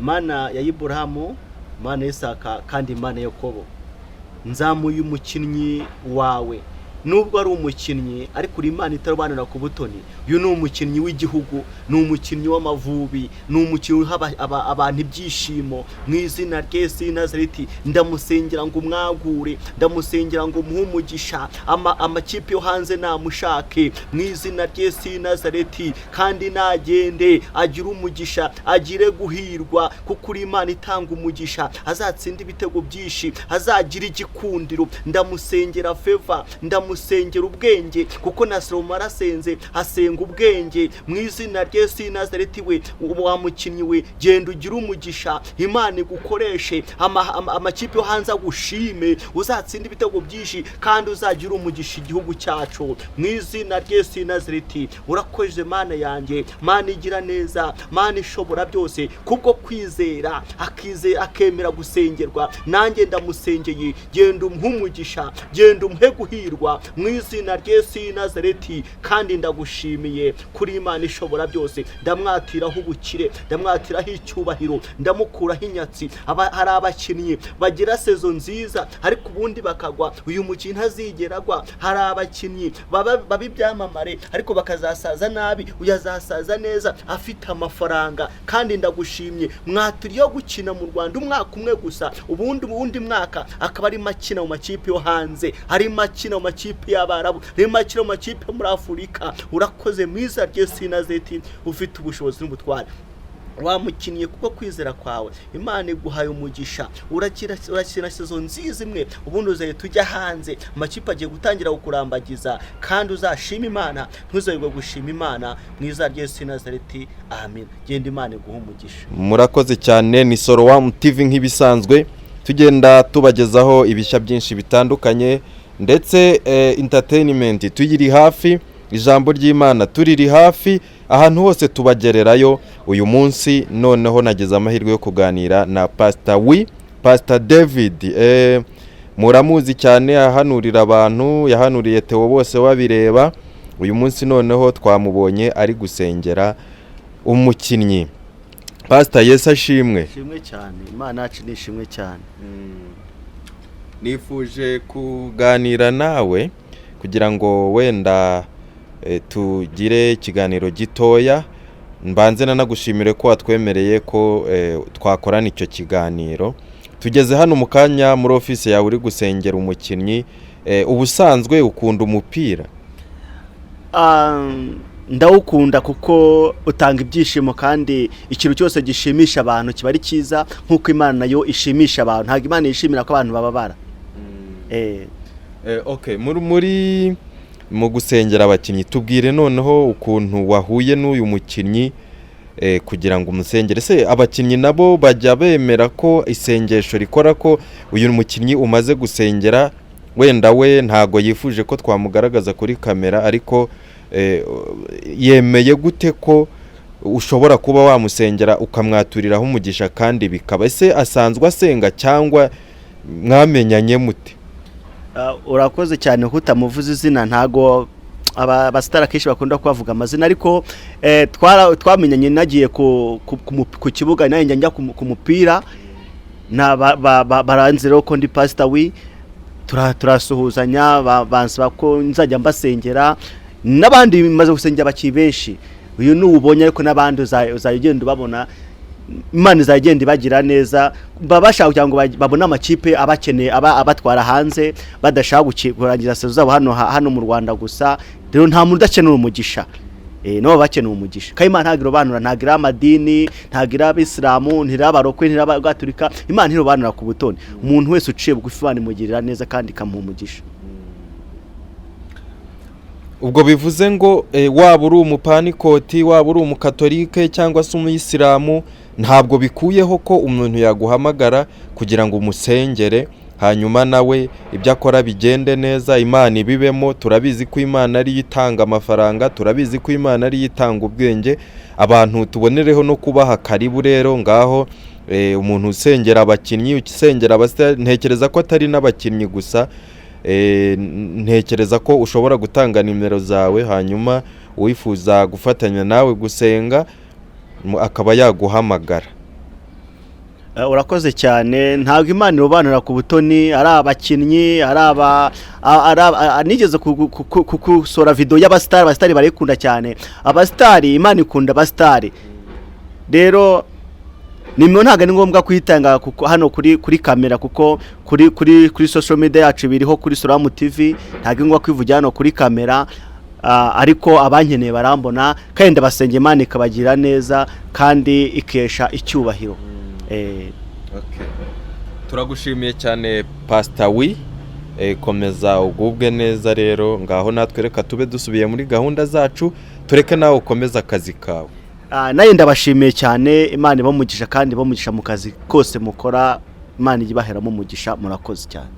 Mana ya Iburahamu, Mana ya Isaka kandi Mana ya Yakobo, nzamuye umukinnyi wawe nubwo ari umukinnyi ariko uri Imana itarobanura ku butoni. Uyu ni umukinnyi w'igihugu, ni umukinnyi w'Amavubi, ni umukinnyi uha abantu ibyishimo. Mu izina rya Yesu Nazareti ndamusengera ngo umwagure, ndamusengera ngo muhe umugisha, amakipe yo hanze namushake mu izina rya Yesu Nazareti, kandi nagende agira umugisha, agire guhirwa, kuko uri Imana itanga umugisha, azatsinda ibitego byinshi, azagira igikundiro. Ndamusengera favor, ndamusengera ubwenge, kuko na Salomo arasenze asenga ubwenge. Mu izina rya Yesu Nazareti we wa mukinnyi we, genda ugira umugisha, Imana igukoreshe, amakipe yo hanze agushime, uzatsinda ibitego byinshi kandi uzagira umugisha igihugu cyacu. Mu izina rya Yesu Nazareti urakoze Mana yanjye, Mana igira neza, Mana ishobora byose, kubwo kwizera akemera gusengerwa. Nanjye ndamusengeye, genda umhe umugisha, genda umhe guhirwa mu izina rya Yesu Nazareti, kandi ndagushimiye kuri Imana ishobora byose. Ndamwatiraho ubukire, ndamwatiraho icyubahiro, ndamukuraho inyatsi. Hari abakinnyi bagira sezo nziza ariko ubundi bakagwa, uyu mukinnyi ntazigera. Hari abakinnyi baba ibyamamare ariko bakazasaza nabi, uyazasaza neza afite amafaranga. Kandi ndagushimye, mwaturiye gukina mu Rwanda umwaka umwe gusa, ubundi mwaka akaba ari makina mu makipe yo hanze, ari makina mu makipe y'Abarabu, ari makina mu makipe muri Afurika. Urakoze mwiza rya Yesu Nazareti, ufite ubushobozi n'ubutware. Wamukinnye kuko kwizera kwawe Imana iguhaye umugisha, urakina sezo nziza imwe, ubundi uzaye tujya hanze, amakipe agiye gutangira kukurambagiza, kandi uzashima Imana, ntuzayibwe gushima Imana mu izina rya Yesu Nazareti. Amen. Genda Imana iguhe umugisha. Murakoze cyane. Ni Sorowamu TV nk'ibisanzwe tugenda tubagezaho ibishya byinshi bitandukanye, ndetse entertainment tuyiri hafi, ijambo ry'Imana turiri hafi, ahantu hose tubagererayo. Uyu munsi noneho nageze amahirwe yo kuganira na Pastor David. Muramuzi cyane, ahanurira abantu, yahanuriye Theo bose babireba. Uyu munsi noneho twamubonye ari gusengera umukinnyi. Pastor, Yesu ashimwe. Shimwe cyane, Imana yacu nishimwe cyane. Nifuje kuganira nawe kugira ngo wenda tugire ikiganiro gitoya. Mbanze nagushimire ko watwemereye ko twakorana icyo kiganiro. Tugeze hano mu kanya muri office yawe uri gusengera umukinnyi. Ubusanzwe ukunda umupira? Ndawukunda kuko utanga ibyishimo, kandi ikintu cyose gishimisha abantu kiba ari cyiza, nkuko Imana nayo ishimisha abantu. Ntabwo Imana yishimira ko abantu bababara. Okay, mu gusengera abakinnyi, tubwire noneho ukuntu wahuye n'uyu mukinnyi kugira ngo umusengere. Se abakinnyi nabo bajya bemera ko isengesho rikora ko uyu mukinnyi umaze gusengera, wenda we ntago yifuje ko twamugaragaza kuri kamera, ariko yemeye gute ko ushobora kuba wamusengera ukamwaturiraho umugisha kandi bikaba? Ese asanzwe asenga cyangwa mwamenyanye mute? Urakoze cyane ko utamuvuze izina. Ntago abasitara kenshi bakunda kubavuga amazina, ariko twamenyanye nagiye ku kibuga, nanjye njya ku mupira, baranzira ko ndi Pastor wi, turasuhuzanya, bansaba ko nzajya mbasengera, n'abandi bimaze gusengera abakinnyi benshi. Uyu ni ubonye, ariko n'abandi uzagenda ubabona. Imana izagenda ibagira neza, babashaka kugira ngo babone amakipe abakeneye, abatwara hanze, badashaka kurangiza sezo zabo hano mu Rwanda gusa. Rero nta muntu udakenera umugisha, no bakeneye umugisha. Kandi Imana ntagirobanura, ntagira amadini, ntagira Abisilamu, ntagira Abarokwe, ntagira Abagatolika. Imana ntirobanura ku butoni. Umuntu wese uciye bugufi Imana imugirira neza kandi ikamuha umugisha. Ubwo bivuze ngo waba uri umupanikoti, waba uri umukatolike cyangwa se umuyisilamu, ntabwo bikuyeho ko umuntu yaguhamagara kugira ngo umusengere, hanyuma nawe ibyo akora bigende neza, Imana ibibemo. Turabizi ko Imana ari itanga amafaranga, turabizi ko Imana ari itanga ubwenge. Abantu tubonereho no kubaha karibu. Rero ngaho umuntu usengera abakinnyi, usengera abasitari, ntekereza ko atari n'abakinnyi gusa. Ntekereza ko ushobora gutanga nimero zawe, hanyuma uwifuza gufatanya nawe gusenga akaba yaguhamagara. urakoze cyane. Ntabwo Imana irobanura ku butoni, ari abakinnyi, nigeze gusora video y'abasitari. Abasitari barayikunda cyane. Abasitari, Imana ikunda abasitari. Rero nimwe ntabwo ari ngombwa kwitanga hano kuri kamera, kuko kuri social media yacu biriho kuri Suramu TV. Ntabwo ngombwa kwivugira hano kuri kamera, ariko abankeneye barambona, kandi ndabasenge Imana ikabagira neza kandi ikesha icyubahiro. Turagushimiye cyane Pastor wiiii, komeza ugubwe neza. Rero ngaho natwe reka tube dusubiye muri gahunda zacu, tureke nawe ukomeza akazi kawe. Naye ndabashimiye cyane. Imana ibamugisha kandi ibamugisha mu kazi kose mukora. Imana ibaheramo umugisha. Murakoze cyane.